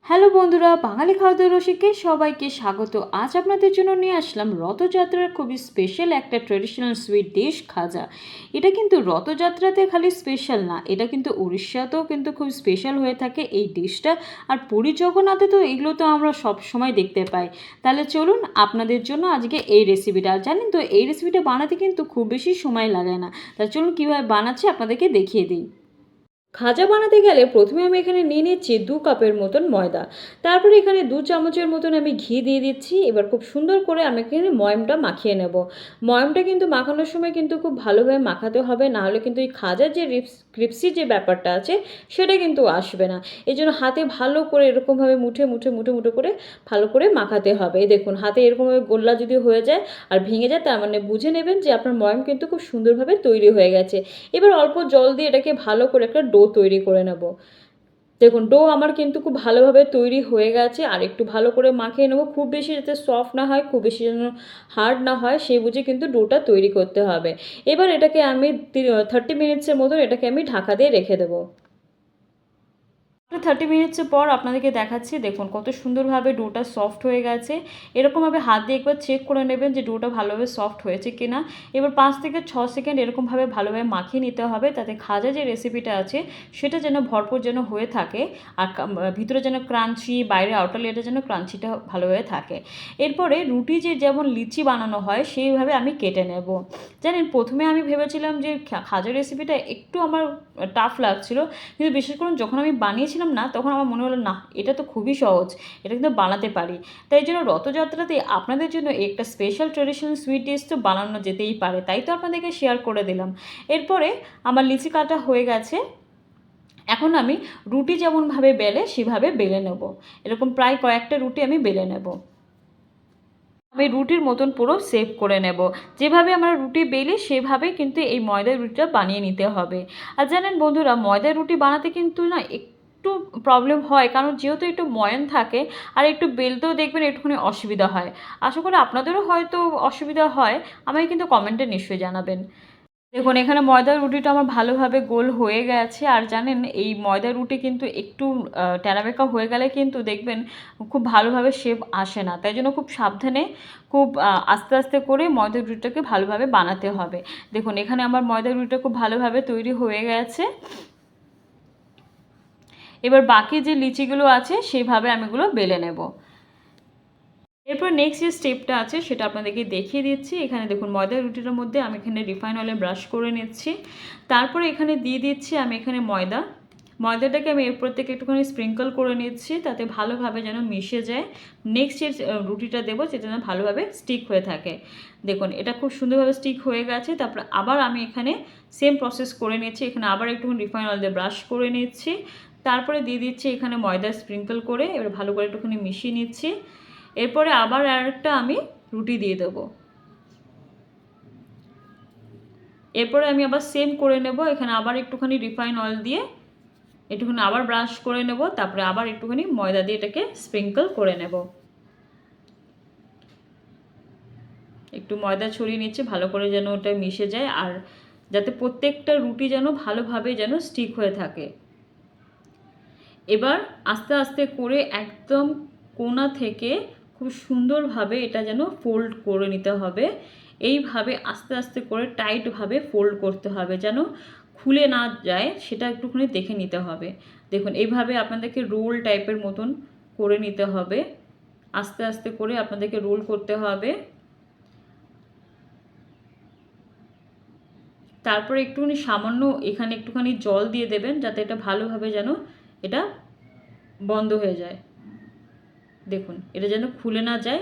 Hello বন্ধুরা, বাঙালি খাদ্য রসিকে সবাইকে স্বাগত। আজ আপনাদের জন্য নিয়ে আসলাম রথযাত্রার খুবই স্পেশাল একটা ট্রেডিশনাল সুইট ডিশ খাজা। এটা কিন্তু রথযাত্রাতে খালি স্পেশাল না, এটা কিন্তু উড়িষ্যাতেও কিন্তু খুব স্পেশাল হয়ে থাকে এই ডিশটা। আর পুরী জগন্নাথে তো এগুলো তো আমরা সব সময় দেখতে পাই। তাহলে চলুন আপনাদের জন্য আজকে এই রেসিপিটা। আর জানেন তো এই রেসিপিটা বানাতে কিন্তু খুব বেশি সময় লাগে না। তাহলে চলুন কীভাবে বানাচ্ছি আপনাদেরকে দেখিয়ে দিই। খাজা বানাতে গেলে প্রথমে আমি এখানে নিয়ে নিচ্ছি 2 কাপের মতন ময়দা। তারপরে এখানে 2 চামচের মতন আমি ঘি দিয়ে দিচ্ছি। এবার খুব সুন্দর করে আমি এখানে ময়ামটা মাখিয়ে নেব। ময়ামটা কিন্তু মাখানোর সময় কিন্তু খুব ভালোভাবে মাখাতে হবে, না হলে কিন্তু এই খাজার যে ক্রিপসি যে ব্যাপারটা আছে সেটা কিন্তু আসবে না। এই জন্য হাতে ভালো করে এরকমভাবে মুঠে মুঠে মুঠে মুঠে করে ভালো করে মাখাতে হবে। এই দেখুন হাতে এরকমভাবে গোল্লা যদি হয়ে যায় আর ভেঙে যায়, তার মানে বুঝে নেবেন যে আপনার ময়াম কিন্তু খুব সুন্দরভাবে তৈরি হয়ে গেছে। এবার অল্প জল দিয়ে এটাকে ভালো করে একটা ডো তৈরি করে নেব। দেখুন ডো আমার কিন্তু খুব ভালোভাবে তৈরি হয়ে গেছে। আর একটু ভালো করে মাখিয়ে নেব, খুব বেশি যাতে সফট না হয়, খুব বেশি যেন হার্ড না হয়, সেই বুঝে কিন্তু ডোটা তৈরি করতে হবে। এবার এটাকে আমি 30 মিনিটসের মতন এটাকে আমি ঢাকা দিয়ে রেখে দেবো। 30 মিনিটসের পর আপনাদেরকে দেখাচ্ছি। দেখুন কত সুন্দরভাবে ডোটা সফট হয়ে গেছে। এরকমভাবে হাত দিয়ে একবার চেক করে নেবেন যে ডোটা ভালোভাবে সফট হয়েছে কি না। এবার 5 থেকে 6 সেকেন্ড এরকমভাবে ভালোভাবে মাখিয়ে নিতে হবে, তাতে খাজা যে রেসিপিটা আছে সেটা যেন ভরপুর যেন হয়ে থাকে। আর ভিতরে যেন ক্রাঞ্চি, বাইরে আউটার লেয়ারটা যেন ক্রাঞ্চিটা ভালোভাবে থাকে। এরপরে রুটি যে যেমন লিচি বানানো হয় সেইভাবে আমি কেটে নেব। জানেন প্রথমে আমি ভেবেছিলাম যে খাজা রেসিপিটা একটু আমার টাফ লাগছিল, কিন্তু বিশেষ করে যখন আমি বানিয়েছিলাম না, তখন আমার মনে হলো না এটা তো খুবই সহজ, এটা কিন্তু বানাতে পারি। তাই জন্য রথযাত্রাতে আপনাদের জন্য একটা স্পেশাল ট্রেডিশনাল সুইট ডিশ তো বানানো যেতেই পারে, তাই তো আপনাদেরকে শেয়ার করে দিলাম। এরপরে আমার লিচি কাটা হয়ে গেছে। এখন আমি রুটি যেমনভাবে বেলে সেভাবে বেলে নেব। এরকম প্রায় কয়েকটা রুটি আমি বেলে নেব। আমি রুটির মতন পুরো সেভ করে নেব। যেভাবে আমরা রুটি বেলি সেভাবেই কিন্তু এই ময়দার রুটিটা বানিয়ে নিতে হবে। আর জানেন বন্ধুরা, ময়দার রুটি বানাতে কিন্তু না একটু প্রবলেম হয়, কারণ যেহেতু একটু ময়ান থাকে আর একটু বেলতেও দেখবেন একটুখানি অসুবিধা হয়। আশা করি আপনাদেরও হয়তো অসুবিধা হয়, আমাকে কিন্তু কমেন্টে নিশ্চয়ই জানাবেন। দেখুন এখানে ময়দার রুটিটা আমার ভালোভাবে গোল হয়ে গেছে। আর জানেন এই ময়দার রুটি কিন্তু একটু টেরাবেকা হয়ে গেলে কিন্তু দেখবেন খুব ভালোভাবে শেপ আসে না। তাই জন্য খুব সাবধানে, খুব আস্তে আস্তে করে ময়দার রুটিটাকে ভালোভাবে বানাতে হবে। দেখুন এখানে আমার ময়দার রুটিটা খুব ভালোভাবে তৈরি হয়ে গেছে। এবার বাকি যে লিচিগুলো আছে সেইভাবে আমি এগুলো বেলে নেব। এরপর নেক্সট যে স্টেপটা আছে সেটা আপনাদেরকে দেখিয়ে দিচ্ছি। এখানে দেখুন ময়দার রুটিটার মধ্যে আমি এখানে রিফাইন অয়েলে ব্রাশ করে নিচ্ছি। তারপরে এখানে দিয়ে দিচ্ছি আমি এখানে ময়দাটাকে আমি এরপর থেকে একটুখানি স্প্রিঙ্কল করে নিচ্ছি, তাতে ভালোভাবে যেন মিশে যায়। নেক্সট যে রুটিটা দেবো সেটা যেন ভালোভাবে স্টিক হয়ে থাকে। দেখুন এটা খুব সুন্দরভাবে স্টিক হয়ে গেছে। তারপর আবার আমি এখানে সেম প্রসেস করে নিচ্ছি। এখানে আবার একটুখানি রিফাইন অয়েল দিয়ে ব্রাশ করে নিচ্ছি। তারপরে দিয়ে দিচ্ছি এখানে ময়দা স্প্রিঙ্কল করে, এবার ভালো করে একটুখানি মিশিয়ে নিচ্ছি। এরপরে আবার আরেকটা আমি রুটি দিয়ে দেবো। এরপরে আমি আবার সেম করে নেব। এখানে আবার একটুখানি রিফাইন অয়েল দিয়ে একটুখানি আবার ব্রাশ করে নেব। তারপরে আবার একটুখানি ময়দা দিয়ে এটাকে স্প্রিঙ্কল করে নেব। একটু ময়দা ছড়িয়ে নিচ্ছে ভালো করে যেন ওটা মিশে যায়, আর যাতে প্রত্যেকটা রুটি যেন ভালোভাবে যেন স্টিক হয়ে থাকে। এবার আস্তে আস্তে করে একদম কোণা থেকে খুব সুন্দরভাবে এটা যেন ফোল্ড করে নিতে হবে। এইভাবে আস্তে আস্তে করে টাইটভাবে ফোল্ড করতে হবে, যেন খুলে না যায়, সেটা একটুখানি দেখে নিতে হবে। দেখুন এইভাবে আপনাদেরকে রোল টাইপের মতন করে নিতে হবে। আস্তে আস্তে করে আপনাদেরকে রোল করতে হবে। তারপরে একটুখানি সামান্য এখানে একটুখানি জল দিয়ে দেবেন, যাতে এটা ভালোভাবে যেন এটা বন্ধ হয়ে যায়। দেখুন এটা যেন খুলে না যায়,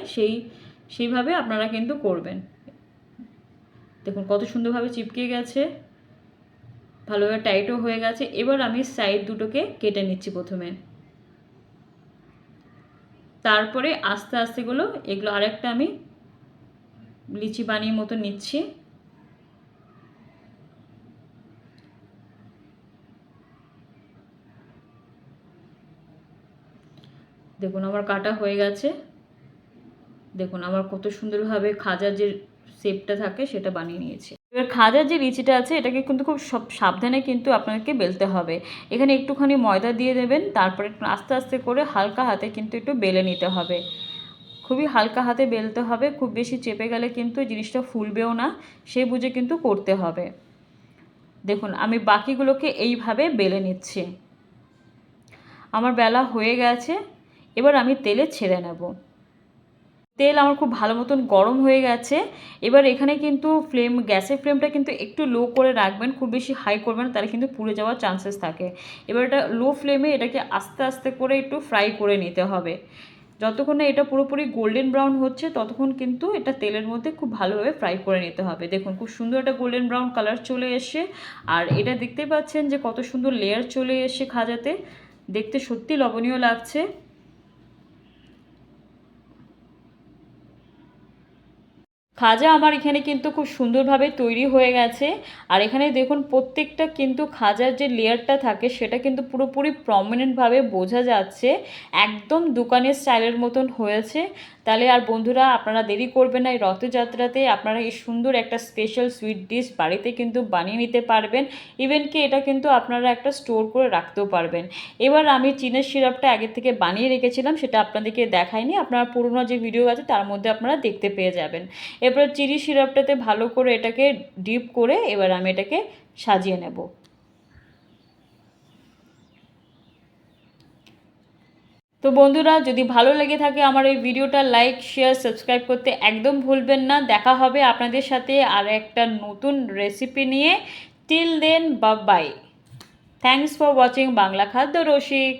সেইভাবে আপনারা কিন্তু করবেন। দেখুন কত সুন্দরভাবে চিপকে গেছে, ভালোভাবে টাইটও হয়ে গেছে। এবার আমি সাইড দুটোকে কেটে নিচ্ছি প্রথমে। তারপরে আস্তে আস্তে এগুলো আরেকটা আমি লিচি বানিয়ে মতো নিচ্ছি। দেখুন আমার কাটা হয়ে গেছে। দেখুন আমার কত সুন্দরভাবে খাজার যে শেপটা থাকে সেটা বানিয়ে নিয়েছি। এবার খাজার যে লিচিটা আছে এটাকে কিন্তু খুব সাবধানে কিন্তু আপনাকে বেলতে হবে। এখানে একটুখানি ময়দা দিয়ে দেবেন, তারপরে আস্তে আস্তে করে হালকা হাতে কিন্তু একটু বেলে নিতে হবে। খুবই হালকা হাতে বেলতে হবে, খুব বেশি চেপে গেলে কিন্তু জিনিসটা ফুলবেও না, সে বুঝে কিন্তু করতে হবে। দেখুন আমি বাকিগুলোকে এইভাবে বেলে নিচ্ছি। আমার বেলা হয়ে গেছে, এবার আমি তেলে ছেড়ে নেব। তেল আমার খুব ভালো মতন গরম হয়ে গেছে। এবার এখানে কিন্তু গ্যাসের ফ্লেমটা কিন্তু একটু লো করে রাখবেন, খুব বেশি হাই করবেন, তাহলে কিন্তু পুড়ে যাওয়ার চান্সেস থাকে। এবার এটা লো ফ্লেমে এটাকে আস্তে আস্তে করে একটু ফ্রাই করে নিতে হবে। যতক্ষণ না এটা পুরোপুরি গোল্ডেন ব্রাউন হচ্ছে ততক্ষণ কিন্তু এটা তেলের মধ্যে খুব ভালোভাবে ফ্রাই করে নিতে হবে। দেখুন খুব সুন্দর একটা গোল্ডেন ব্রাউন কালার চলে এসে, আর এটা দেখতে পাচ্ছেন যে কত সুন্দর লেয়ার চলে এসে খাজাতে, দেখতে সত্যি লোভনীয় লাগছে। খাজা আমার এখানে কিন্তু খুব সুন্দরভাবে তৈরি হয়ে গেছে। আর এখানে দেখুন প্রত্যেকটা কিন্তু খাজার যে লেয়ারটা থাকে সেটা কিন্তু পুরোপুরি প্রমিনেন্টভাবে বোঝা যাচ্ছে, একদম দোকানের স্টাইলের মতন হয়েছে। তাহলে আর বন্ধুরা আপনারা দেরি করবেন না, এই রথযাত্রাতে আপনারা এই সুন্দর একটা স্পেশাল সুইট ডিশ বাড়িতে কিন্তু বানিয়ে নিতে পারবেন। ইভেন কি এটা কিন্তু আপনারা একটা স্টোর করে রাখতেও পারবেন। এবার আমি চিনের সিরাপটা আগে থেকে বানিয়ে রেখেছিলাম, সেটা আপনাদেরকে দেখাইনি, আপনারা পুরোনো যে ভিডিও আছে তার মধ্যে আপনারা দেখতে পেয়ে যাবেন। এবার চিনি সিরাপটাতে ভালো করে এটাকে ডিপ করে এবার আমি এটাকে সাজিয়ে নেব। তো বন্ধুরা যদি ভালো লেগে থাকে আমার এই ভিডিওটা লাইক শেয়ার সাবস্ক্রাইব করতে একদম ভুলবেন না। দেখা হবে আপনাদের সাথে আর একটা নতুন রেসিপি নিয়ে। Till then bye. Thanks for watching Bangla Khadya রসিক।